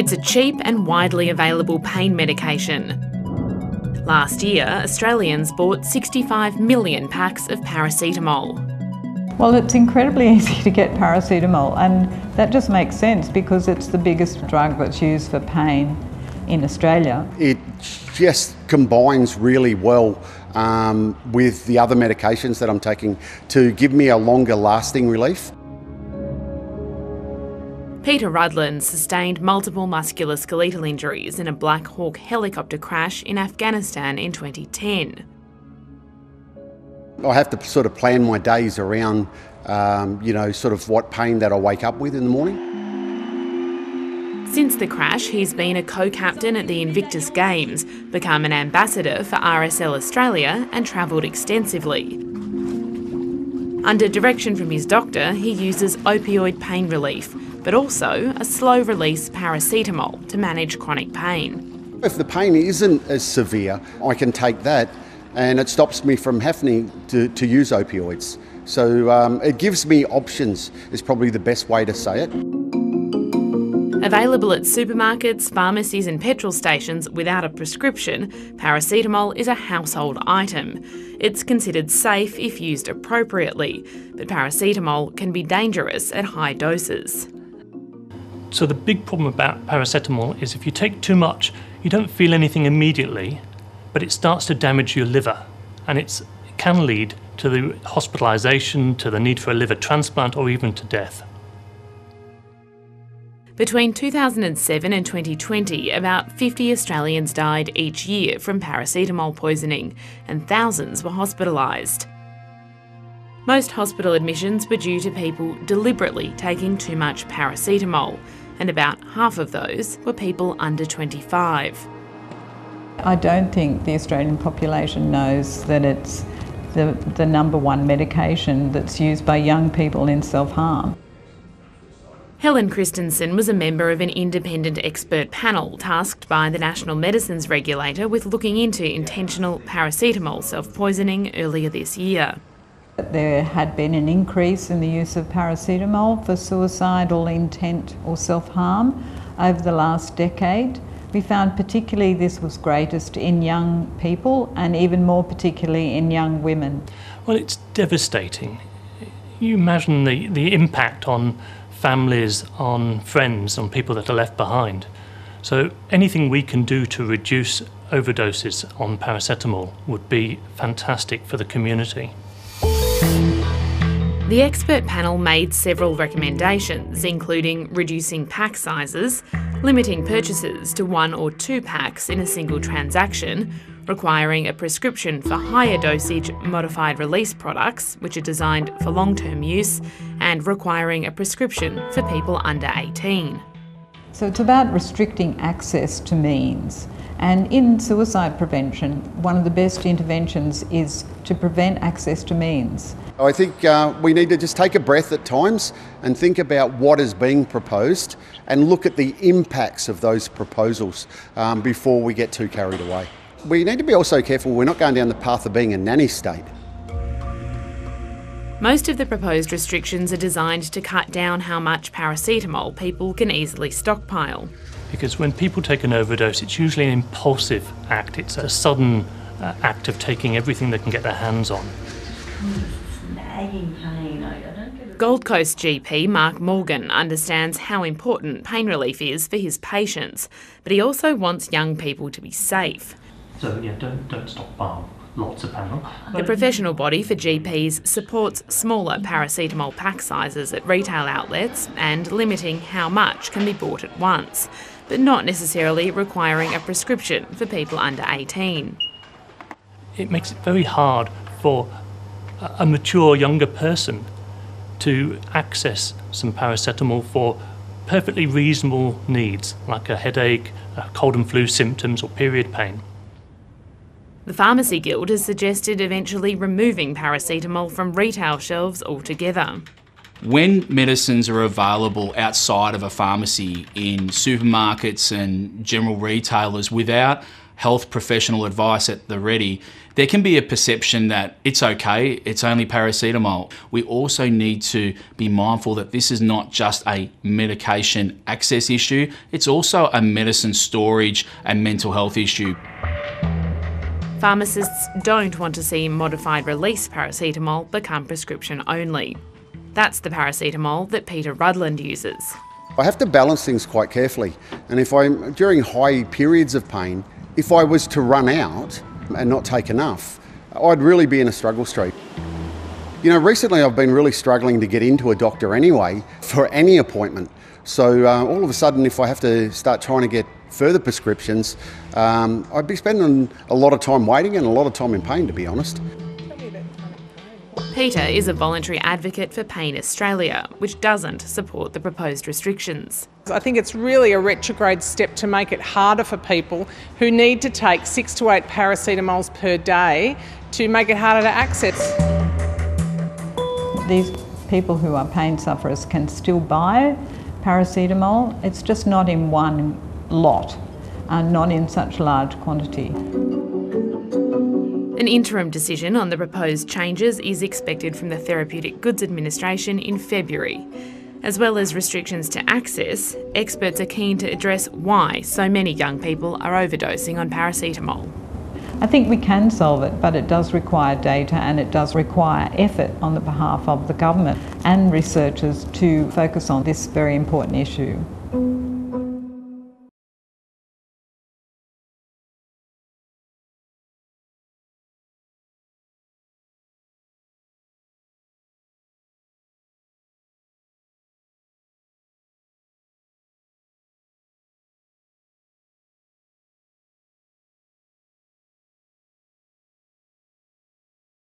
It's a cheap and widely available pain medication. Last year, Australians bought 65 million packs of paracetamol. Well, it's incredibly easy to get paracetamol, and that just makes sense because it's the biggest drug that's used for pain in Australia. It just combines really well with the other medications that I'm taking to give me a longer lasting relief. Peter Rudland sustained multiple musculoskeletal injuries in a Black Hawk helicopter crash in Afghanistan in 2010. I have to sort of plan my days around, sort of what pain that I wake up with in the morning. Since the crash, he's been a co-captain at the Invictus Games, become an ambassador for RSL Australia and travelled extensively. Under direction from his doctor, he uses opioid pain relief, but also a slow-release paracetamol to manage chronic pain. If the pain isn't as severe, I can take that and it stops me from having to use opioids. So it gives me options, is probably the best way to say it. Available at supermarkets, pharmacies and petrol stations without a prescription, paracetamol is a household item. It's considered safe if used appropriately, but paracetamol can be dangerous at high doses. So the big problem about paracetamol is if you take too much, you don't feel anything immediately, but it starts to damage your liver, and it can lead to the hospitalisation, to the need for a liver transplant, or even to death. Between 2007 and 2020, about 50 Australians died each year from paracetamol poisoning, and thousands were hospitalised. Most hospital admissions were due to people deliberately taking too much paracetamol, and about half of those were people under 25. I don't think the Australian population knows that it's the number one medication that's used by young people in self-harm. Helen Christensen was a member of an independent expert panel tasked by the National Medicines Regulator with looking into intentional paracetamol self-poisoning earlier this year. There had been an increase in the use of paracetamol for suicidal intent or self-harm over the last decade. We found particularly this was greatest in young people and even more particularly in young women. Well, it's devastating. You imagine the impact on families, on friends, on people that are left behind. So anything we can do to reduce overdoses on paracetamol would be fantastic for the community. The expert panel made several recommendations, including reducing pack sizes, limiting purchases to 1 or 2 packs in a single transaction, requiring a prescription for higher dosage modified release products, which are designed for long-term use, and requiring a prescription for people under 18. So it's about restricting access to means. And in suicide prevention, one of the best interventions is to prevent access to means. I think we need to just take a breath at times and think about what is being proposed and look at the impacts of those proposals before we get too carried away. We need to be also careful we're not going down the path of being a nanny state. Most of the proposed restrictions are designed to cut down how much paracetamol people can easily stockpile. Because when people take an overdose, it's usually an impulsive act. It's a sudden act of taking everything they can get their hands on. Gold Coast GP Mark Morgan understands how important pain relief is for his patients, but he also wants young people to be safe. So yeah, don't stockpile lots of panel. The professional body for GPs supports smaller paracetamol pack sizes at retail outlets and limiting how much can be bought at once, but not necessarily requiring a prescription for people under 18. It makes it very hard for a mature younger person to access some paracetamol for perfectly reasonable needs, like a headache, cold and flu symptoms or period pain. The Pharmacy Guild has suggested eventually removing paracetamol from retail shelves altogether. When medicines are available outside of a pharmacy in supermarkets and general retailers without health professional advice at the ready, there can be a perception that it's okay, it's only paracetamol. We also need to be mindful that this is not just a medication access issue, it's also a medicine storage and mental health issue. Pharmacists don't want to see modified release paracetamol become prescription only. That's the paracetamol that Peter Rudland uses. I have to balance things quite carefully, and during high periods of pain, if I was to run out and not take enough, I'd really be in a struggle street. You know, recently I've been really struggling to get into a doctor anyway for any appointment. So all of a sudden, if I have to start trying to get further prescriptions, I'd be spending a lot of time waiting and a lot of time in pain, to be honest. Peter is a voluntary advocate for Pain Australia, which doesn't support the proposed restrictions. I think it's really a retrograde step to make it harder for people who need to take 6 to 8 paracetamols per day to make it harder to access. These people who are pain sufferers can still buy paracetamol. It's just not in one lot and not in such large quantity. An interim decision on the proposed changes is expected from the Therapeutic Goods Administration in February. As well as restrictions to access, experts are keen to address why so many young people are overdosing on paracetamol. I think we can solve it, but it does require data and it does require effort on the behalf of the government and researchers to focus on this very important issue.